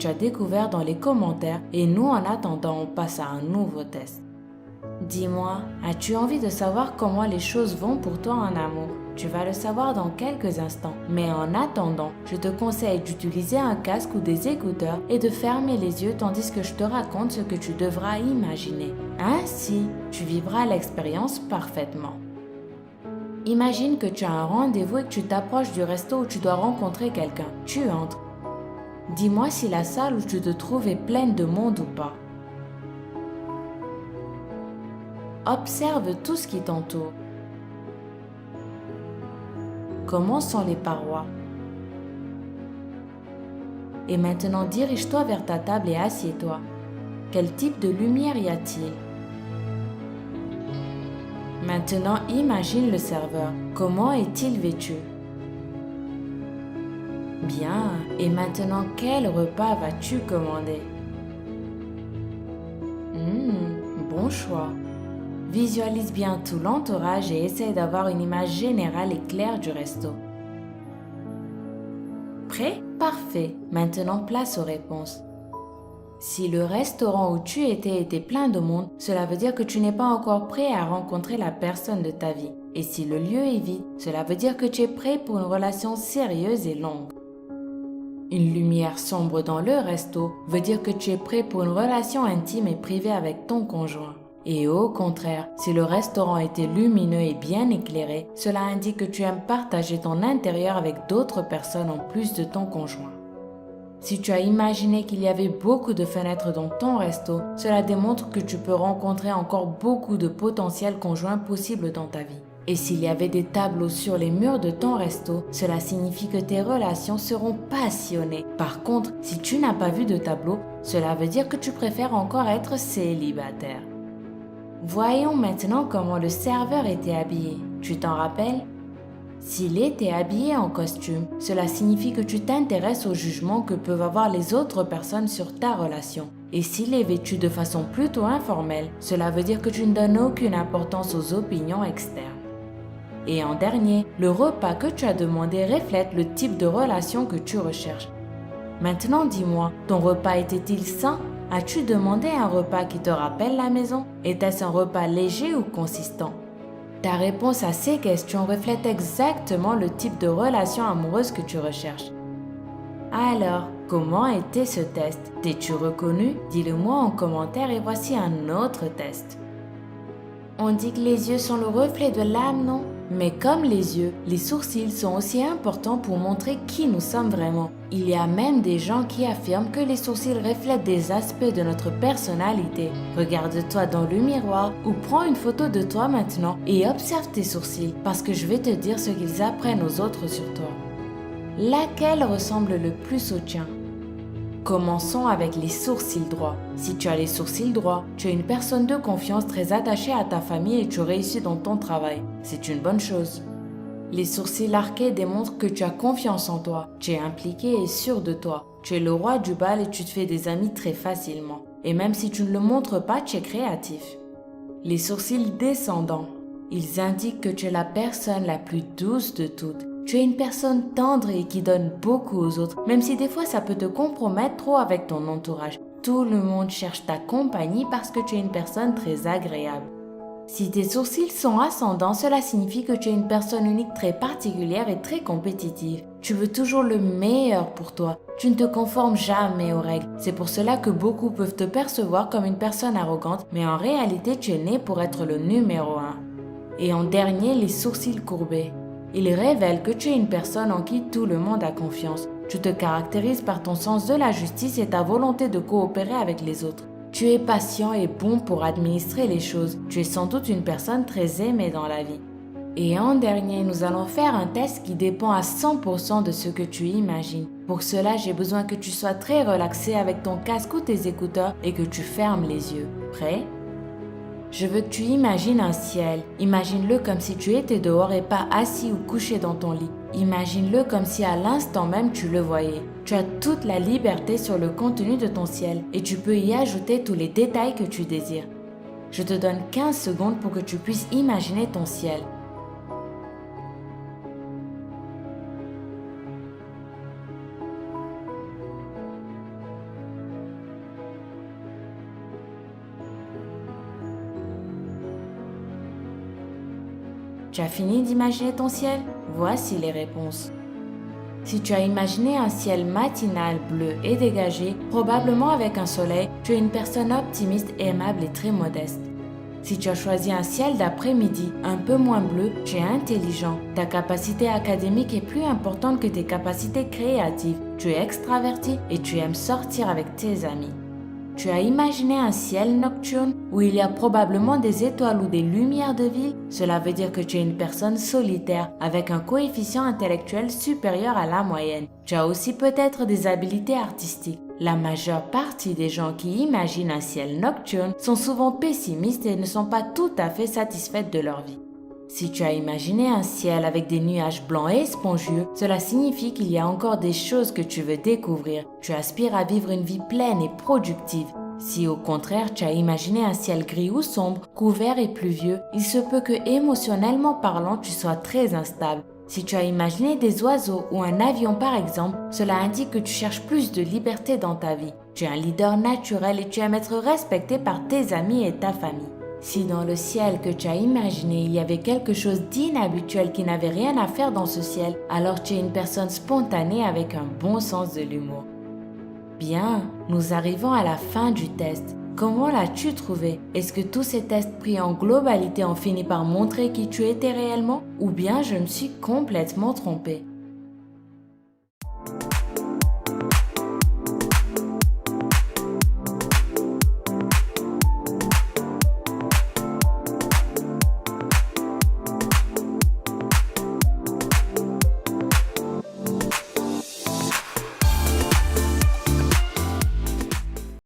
tu as découvert dans les commentaires et nous, en attendant, on passe à un nouveau test. Dis-moi, as-tu envie de savoir comment les choses vont pour toi en amour? Tu vas le savoir dans quelques instants, mais en attendant, je te conseille d'utiliser un casque ou des écouteurs et de fermer les yeux tandis que je te raconte ce que tu devras imaginer. Ainsi, tu vivras l'expérience parfaitement. Imagine que tu as un rendez-vous et que tu t'approches du resto où tu dois rencontrer quelqu'un. Tu entres. Dis-moi si la salle où tu te trouves est pleine de monde ou pas. Observe tout ce qui t'entoure. Comment sont les parois? Et maintenant, dirige-toi vers ta table et assieds-toi. Quel type de lumière y a-t-il? Maintenant, imagine le serveur. Comment est-il vêtu? Bien. Et maintenant, quel repas vas-tu commander? Bon choix. Visualise bien tout l'entourage et essaie d'avoir une image générale et claire du resto. Prêt? Parfait. Maintenant, place aux réponses. Si le restaurant où tu étais était plein de monde, cela veut dire que tu n'es pas encore prêt à rencontrer la personne de ta vie. Et si le lieu est vide, cela veut dire que tu es prêt pour une relation sérieuse et longue. Une lumière sombre dans le resto veut dire que tu es prêt pour une relation intime et privée avec ton conjoint. Et au contraire, si le restaurant était lumineux et bien éclairé, cela indique que tu aimes partager ton intérieur avec d'autres personnes en plus de ton conjoint. Si tu as imaginé qu'il y avait beaucoup de fenêtres dans ton resto, cela démontre que tu peux rencontrer encore beaucoup de potentiels conjoints possibles dans ta vie. Et s'il y avait des tableaux sur les murs de ton resto, cela signifie que tes relations seront passionnées. Par contre, si tu n'as pas vu de tableau, cela veut dire que tu préfères encore être célibataire. Voyons maintenant comment le serveur était habillé. Tu t'en rappelles? S'il était habillé en costume, cela signifie que tu t'intéresses au jugement que peuvent avoir les autres personnes sur ta relation. Et s'il est vêtu de façon plutôt informelle, cela veut dire que tu ne donnes aucune importance aux opinions externes. Et en dernier, le repas que tu as demandé reflète le type de relation que tu recherches. Maintenant dis-moi, ton repas était-il sain? As-tu demandé un repas qui te rappelle la maison? Était-ce un repas léger ou consistant? Ta réponse à ces questions reflète exactement le type de relation amoureuse que tu recherches. Alors, comment était ce test? T'es-tu reconnu? Dis-le-moi en commentaire et voici un autre test. On dit que les yeux sont le reflet de l'âme, non? Mais comme les yeux, les sourcils sont aussi importants pour montrer qui nous sommes vraiment. Il y a même des gens qui affirment que les sourcils reflètent des aspects de notre personnalité. Regarde-toi dans le miroir ou prends une photo de toi maintenant et observe tes sourcils parce que je vais te dire ce qu'ils apprennent aux autres sur toi. Laquelle ressemble le plus au tien? Commençons avec les sourcils droits. Si tu as les sourcils droits, tu es une personne de confiance très attachée à ta famille et tu réussis dans ton travail. C'est une bonne chose. Les sourcils arqués démontrent que tu as confiance en toi, tu es impliqué et sûr de toi. Tu es le roi du bal et tu te fais des amis très facilement. Et même si tu ne le montres pas, tu es créatif. Les sourcils descendants. Ils indiquent que tu es la personne la plus douce de toutes. Tu es une personne tendre et qui donne beaucoup aux autres, même si des fois ça peut te compromettre trop avec ton entourage. Tout le monde cherche ta compagnie parce que tu es une personne très agréable. Si tes sourcils sont ascendants, cela signifie que tu es une personne unique très particulière et très compétitive. Tu veux toujours le meilleur pour toi. Tu ne te conformes jamais aux règles. C'est pour cela que beaucoup peuvent te percevoir comme une personne arrogante, mais en réalité tu es né pour être le numéro 1. Et en dernier, les sourcils courbés. Ils révèlent que tu es une personne en qui tout le monde a confiance. Tu te caractérises par ton sens de la justice et ta volonté de coopérer avec les autres. Tu es patient et bon pour administrer les choses. Tu es sans doute une personne très aimée dans la vie. Et en dernier, nous allons faire un test qui dépend à 100% de ce que tu imagines. Pour cela, j'ai besoin que tu sois très relaxé avec ton casque ou tes écouteurs et que tu fermes les yeux. Prêt? Je veux que tu imagines un ciel. Imagine-le comme si tu étais dehors et pas assis ou couché dans ton lit. Imagine-le comme si à l'instant même tu le voyais. Tu as toute la liberté sur le contenu de ton ciel et tu peux y ajouter tous les détails que tu désires. Je te donne 15 secondes pour que tu puisses imaginer ton ciel. Tu as fini d'imaginer ton ciel? Voici les réponses. Si tu as imaginé un ciel matinal bleu et dégagé, probablement avec un soleil, tu es une personne optimiste, aimable et très modeste. Si tu as choisi un ciel d'après-midi un peu moins bleu, tu es intelligent. Ta capacité académique est plus importante que tes capacités créatives. Tu es extraverti et tu aimes sortir avec tes amis. Tu as imaginé un ciel nocturne où il y a probablement des étoiles ou des lumières de ville. Cela veut dire que tu es une personne solitaire avec un coefficient intellectuel supérieur à la moyenne. Tu as aussi peut-être des habiletés artistiques. La majeure partie des gens qui imaginent un ciel nocturne sont souvent pessimistes et ne sont pas tout à fait satisfaits de leur vie. Si tu as imaginé un ciel avec des nuages blancs et spongieux, cela signifie qu'il y a encore des choses que tu veux découvrir. Tu aspires à vivre une vie pleine et productive. Si au contraire tu as imaginé un ciel gris ou sombre, couvert et pluvieux, il se peut que émotionnellement parlant tu sois très instable. Si tu as imaginé des oiseaux ou un avion par exemple, cela indique que tu cherches plus de liberté dans ta vie. Tu es un leader naturel et tu aimes être respecté par tes amis et ta famille. Si dans le ciel que tu as imaginé, il y avait quelque chose d'inhabituel qui n'avait rien à faire dans ce ciel, alors tu es une personne spontanée avec un bon sens de l'humour. Bien, nous arrivons à la fin du test. Comment l'as-tu trouvé? Est-ce que tous ces tests pris en globalité ont fini par montrer qui tu étais réellement? Ou bien je me suis complètement trompée?